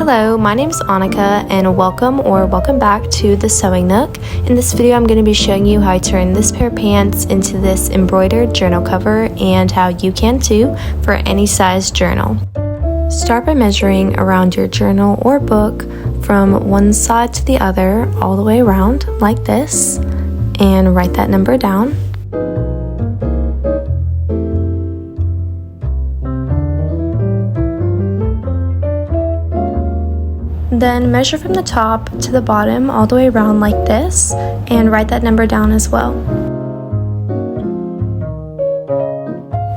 Hello, my name is Annika and welcome back to the Sewing Nook. In this video I'm going to be showing you how I turn this pair of pants into this embroidered journal cover and how you can too for any size journal. Start by measuring around your journal or book from one side to the other all the way around like this and write that number down. Then measure from the top to the bottom all the way around like this and write that number down as well.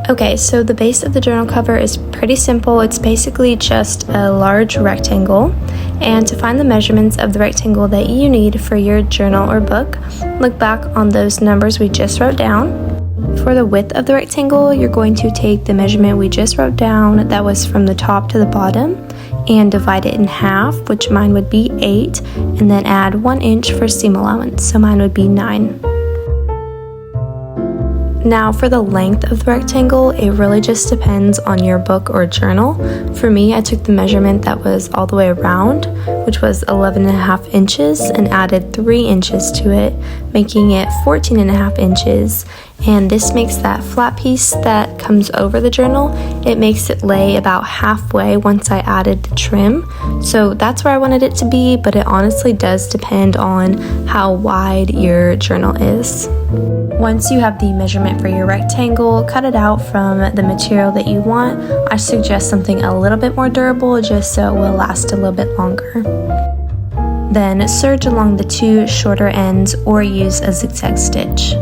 Okay, so the base of the journal cover is pretty simple. It's basically just a large rectangle. And to find the measurements of the rectangle that you need for your journal or book, look back on those numbers we just wrote down. For the width of the rectangle, you're going to take the measurement we just wrote down that was from the top to the bottom and divide it in half, which mine would be 8, and then add 1 inch for seam allowance, so mine would be 9. Now for the length of the rectangle, it really just depends on your book or journal. For me, I took the measurement that was all the way around, which was 11.5 inches, and added 3 inches to it, making it 14.5 inches. And this makes that flat piece that comes over the journal, it makes it lay about halfway once I added the trim. So that's where I wanted it to be, but it honestly does depend on how wide your journal is. Once you have the measurement for your rectangle, cut it out from the material that you want. I suggest something a little bit more durable just so it will last a little bit longer. Then serge along the 2 shorter ends or use a zigzag stitch.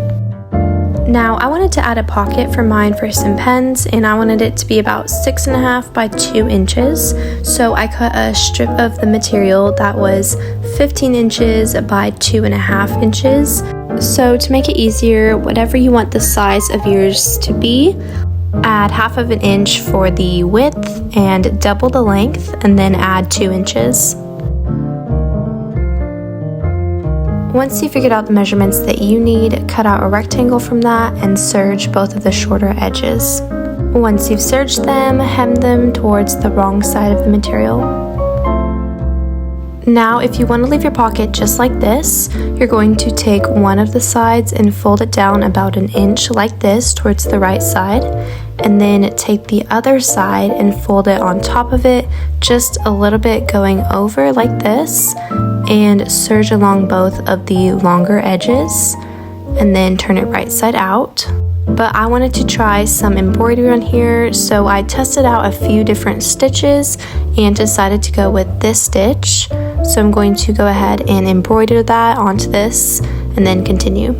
Now I wanted to add a pocket for mine for some pens, and I wanted it to be about 6.5 by 2 inches. So I cut a strip of the material that was 15 inches by 2.5 inches. So to make it easier, whatever you want the size of yours to be, add 1/2 inch for the width and double the length, and then add 2 inches. Once you figured out the measurements that you need, cut out a rectangle from that and serge both of the shorter edges. Once you've serged them, hem them towards the wrong side of the material. Now, if you want to leave your pocket just like this, you're going to take one of the sides and fold it down about 1 inch like this towards the right side, and then take the other side and fold it on top of it just a little bit going over like this, and serge along both of the longer edges and then turn it right side out. But I wanted to try some embroidery on here, so I tested out a few different stitches and decided to go with this stitch. So I'm going to go ahead and embroider that onto this and then continue.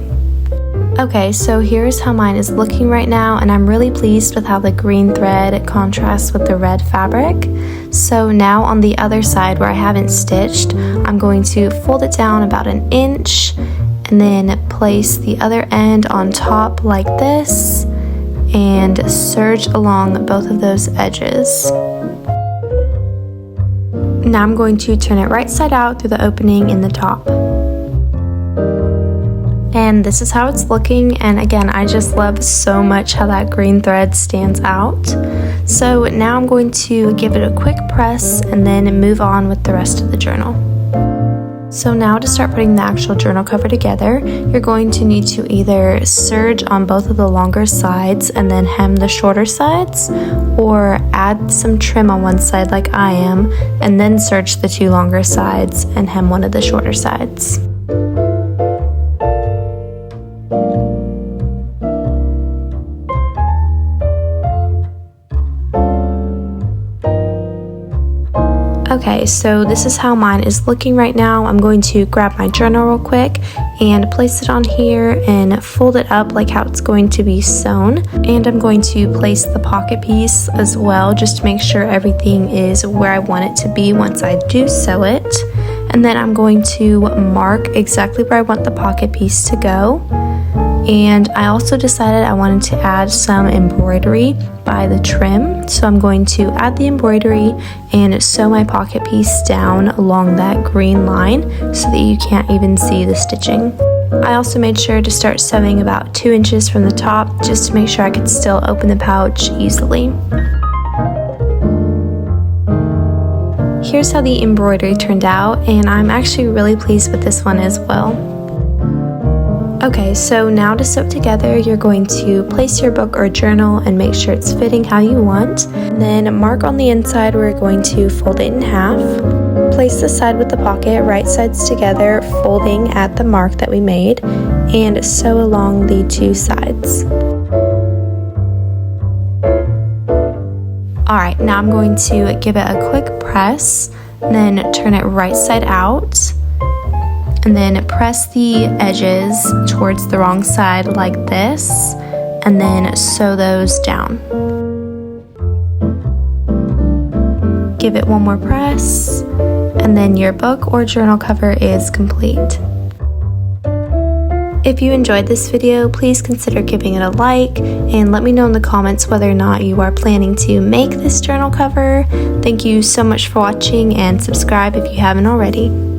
Okay, so here's how mine is looking right now, and I'm really pleased with how the green thread contrasts with the red fabric. So now on the other side where I haven't stitched, I'm going to fold it down about 1 inch and then place the other end on top like this and serge along both of those edges. Now I'm going to turn it right side out through the opening in the top. And this is how it's looking, and again, I just love so much how that green thread stands out. So now I'm going to give it a quick press and then move on with the rest of the journal. So now to start putting the actual journal cover together, you're going to need to either serge on both of the longer sides and then hem the shorter sides, or add some trim on one side like I am, and then serge the 2 longer sides and hem one of the shorter sides. Okay, so this is how mine is looking right now. I'm going to grab my journal real quick and place it on here and fold it up like how it's going to be sewn. And I'm going to place the pocket piece as well, just to make sure everything is where I want it to be once I do sew it. And then I'm going to mark exactly where I want the pocket piece to go. And I also decided I wanted to add some embroidery by the trim, so I'm going to add the embroidery and sew my pocket piece down along that green line so that you can't even see the stitching. I also made sure to start sewing about 2 inches from the top just to make sure I could still open the pouch easily. here's how the embroidery turned out, and I'm actually really pleased with this one as well. Okay, so now to sew together, you're going to place your book or journal and make sure it's fitting how you want. Then mark on the inside, we're going to fold it in half. Place the side with the pocket, right sides together, folding at the mark that we made, and sew along the two sides. Alright, now I'm going to give it a quick press, then turn it right side out. And then press the edges towards the wrong side like this, and then sew those down. Give it one more press, and then your book or journal cover is complete. If you enjoyed this video, please consider giving it a like, and let me know in the comments whether or not you are planning to make this journal cover. Thank you so much for watching, and subscribe if you haven't already.